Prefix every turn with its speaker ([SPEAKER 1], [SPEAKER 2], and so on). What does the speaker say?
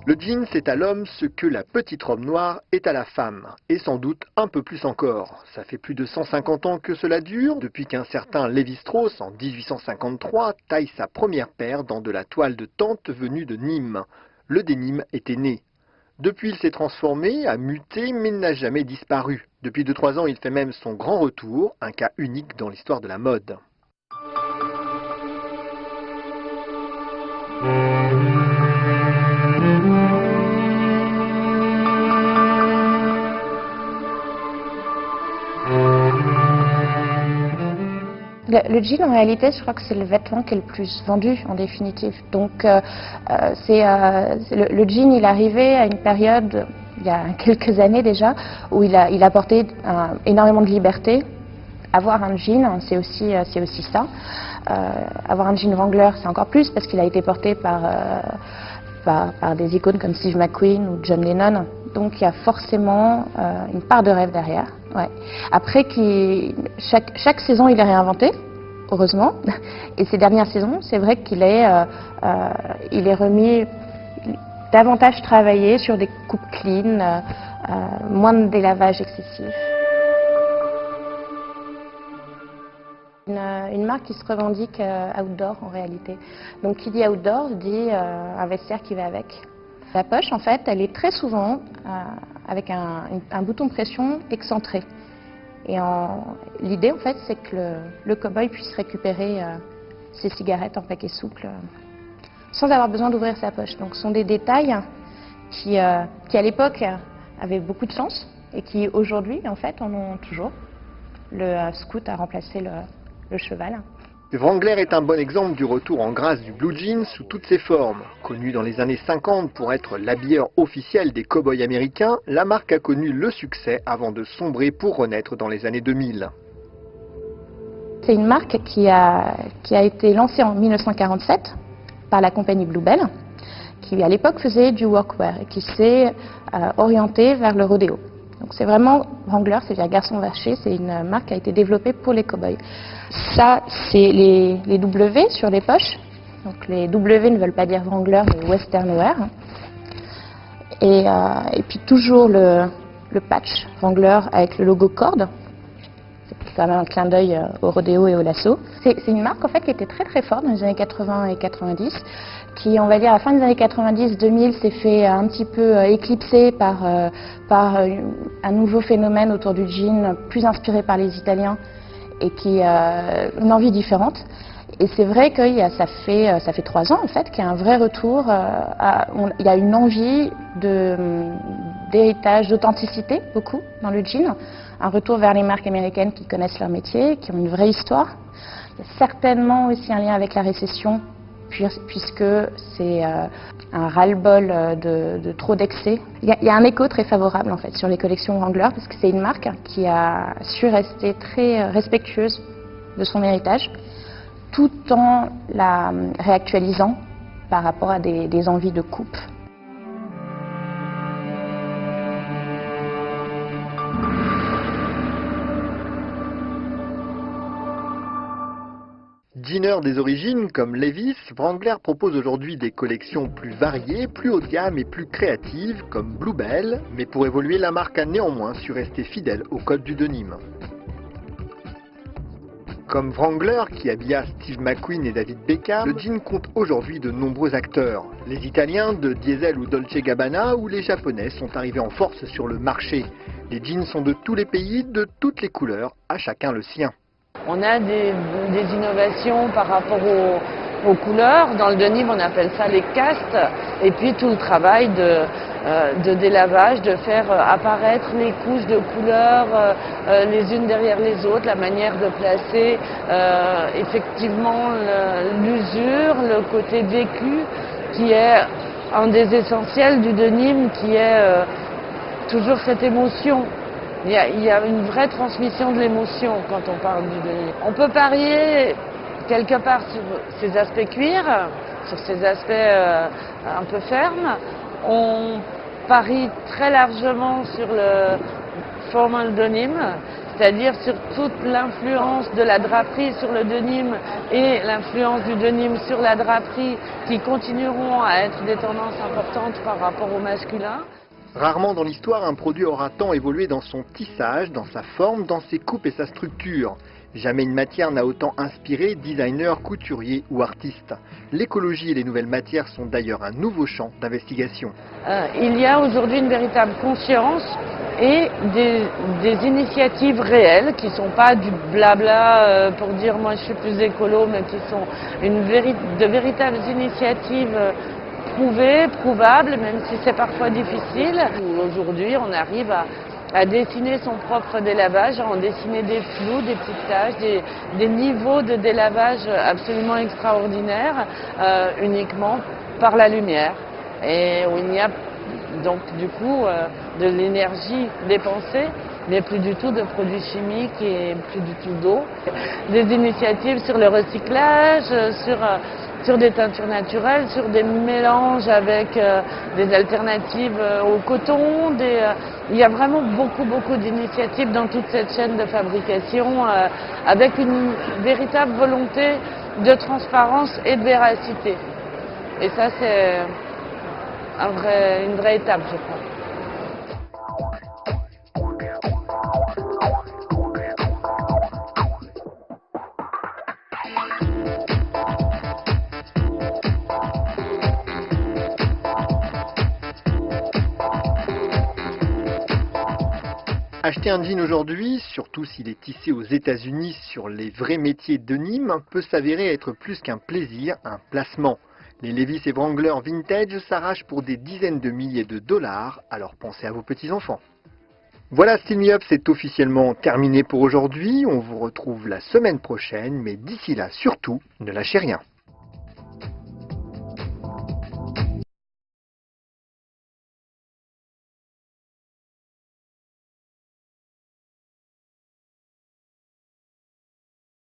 [SPEAKER 1] Le jean, c'est à l'homme ce que la petite robe noire est à la femme, et sans doute un peu plus encore. Ça fait plus de 150 ans que cela dure, depuis qu'un certain Lévi-Strauss, en 1853, taille sa première paire dans de la toile de tente venue de Nîmes. Le dénime était né. Depuis, il s'est transformé, a muté, mais n'a jamais disparu. Depuis 2-3 ans, il fait même son grand retour, un cas unique dans l'histoire de la mode.
[SPEAKER 2] Le jean, en réalité, je crois que c'est le vêtement qui est le plus vendu, en définitive. Donc, le jean, il arrivait à une période, il y a quelques années déjà, où il apportait énormément de liberté. Avoir un jean, c'est aussi ça. Avoir un jean Wrangler, c'est encore plus, parce qu'il a été porté par des icônes comme Steve McQueen ou John Lennon. Donc il y a forcément une part de rêve derrière. Ouais. Après, chaque saison, il est réinventé, heureusement. Et ces dernières saisons, c'est vrai qu'il est remis davantage travaillé sur des coupes clean, moins de délavage excessif. Une marque qui se revendique outdoor en réalité. Donc qui dit outdoor dit un vestiaire qui va avec. La poche en fait elle est très souvent avec un bouton de pression excentré. Et l'idée en fait c'est que le cow-boy puisse récupérer ses cigarettes en paquet souple sans avoir besoin d'ouvrir sa poche. Donc ce sont des détails qui à l'époque avaient beaucoup de sens et qui aujourd'hui en fait en ont toujours. Le scout a remplacé le cheval.
[SPEAKER 1] Wrangler est un bon exemple du retour en grâce du blue jean sous toutes ses formes. Connue dans les années 50 pour être l'habilleur officiel des cow-boys américains, la marque a connu le succès avant de sombrer pour renaître dans les années 2000.
[SPEAKER 2] C'est une marque qui a été lancée en 1947 par la compagnie Bluebell, qui à l'époque faisait du workwear et qui s'est orientée vers le rodéo. Donc c'est vraiment Wrangler, c'est-à-dire garçon vacher, c'est une marque qui a été développée pour les cow-boys. Ça, c'est les W sur les poches. Donc les W ne veulent pas dire Wrangler, mais Western Wear. Et puis toujours le patch Wrangler avec le logo corde. C'est quand même un clin d'œil au rodéo et au lasso. C'est une marque en fait qui était très très forte dans les années 80 et 90, qui, on va dire, à la fin des années 90-2000, s'est fait un petit peu éclipser par un nouveau phénomène autour du jean, plus inspiré par les Italiens, et qui a une envie différente. Et c'est vrai que ça fait 3 ans, en fait, qu'il y a un vrai retour. Il y a une envie d'héritage, d'authenticité, beaucoup, dans le jean. Un retour vers les marques américaines qui connaissent leur métier, qui ont une vraie histoire. Il y a certainement aussi un lien avec la récession, puisque c'est un ras-le-bol de trop d'excès. Il y a un écho très favorable en fait sur les collections Wrangler, parce que c'est une marque qui a su rester très respectueuse de son héritage, tout en la réactualisant par rapport à des envies de coupe.
[SPEAKER 1] Jeaner des origines comme Levi's, Wrangler propose aujourd'hui des collections plus variées, plus haut de gamme et plus créatives comme Bluebell, mais pour évoluer, la marque a néanmoins su rester fidèle au code du denim. Comme Wrangler qui habilla Steve McQueen et David Beckham, le jean compte aujourd'hui de nombreux acteurs. Les Italiens de Diesel ou Dolce Gabbana ou les Japonais sont arrivés en force sur le marché. Les jeans sont de tous les pays, de toutes les couleurs, à chacun le sien.
[SPEAKER 3] On a des innovations par rapport aux couleurs. Dans le denim, on appelle ça les castes. Et puis tout le travail de délavage, de faire apparaître les couches de couleurs les unes derrière les autres, la manière de placer effectivement l'usure, le côté vécu, qui est un des essentiels du denim, qui est toujours cette émotion. Il y a une vraie transmission de l'émotion quand on parle du denim. On peut parier quelque part sur ces aspects cuir, sur ces aspects un peu fermes. On parie très largement sur le formal denim, c'est-à-dire sur toute l'influence de la draperie sur le denim et l'influence du denim sur la draperie qui continueront à être des tendances importantes par rapport au masculin.
[SPEAKER 1] Rarement dans l'histoire, un produit aura tant évolué dans son tissage, dans sa forme, dans ses coupes et sa structure. Jamais une matière n'a autant inspiré designers, couturiers ou artistes. L'écologie et les nouvelles matières sont d'ailleurs un nouveau champ d'investigation.
[SPEAKER 3] Il y a aujourd'hui une véritable conscience et des initiatives réelles qui ne sont pas du blabla pour dire moi je suis plus écolo, mais qui sont de véritables initiatives prouvées, prouvables, même si c'est parfois difficile. Aujourd'hui on arrive à dessiner son propre délavage, à en dessiner des flous, des petites taches, des niveaux de délavage absolument extraordinaires, uniquement par la lumière. Et où il n'y a donc du coup de l'énergie dépensée, mais plus du tout de produits chimiques et plus du tout d'eau. Des initiatives sur le recyclage, sur des teintures naturelles, sur des mélanges avec des alternatives au coton. Il y a vraiment beaucoup d'initiatives dans toute cette chaîne de fabrication avec une véritable volonté de transparence et de véracité. Et ça, c'est une vraie étape, je crois.
[SPEAKER 1] Acheter un jean aujourd'hui, surtout s'il est tissé aux États-Unis sur les vrais métiers de Nîmes, peut s'avérer être plus qu'un plaisir, un placement. Les Levi's et Wrangler vintage s'arrachent pour des dizaines de milliers de dollars, alors pensez à vos petits-enfants. Voilà, Style Me Up, c'est officiellement terminé pour aujourd'hui. On vous retrouve la semaine prochaine, mais d'ici là, surtout, ne lâchez rien.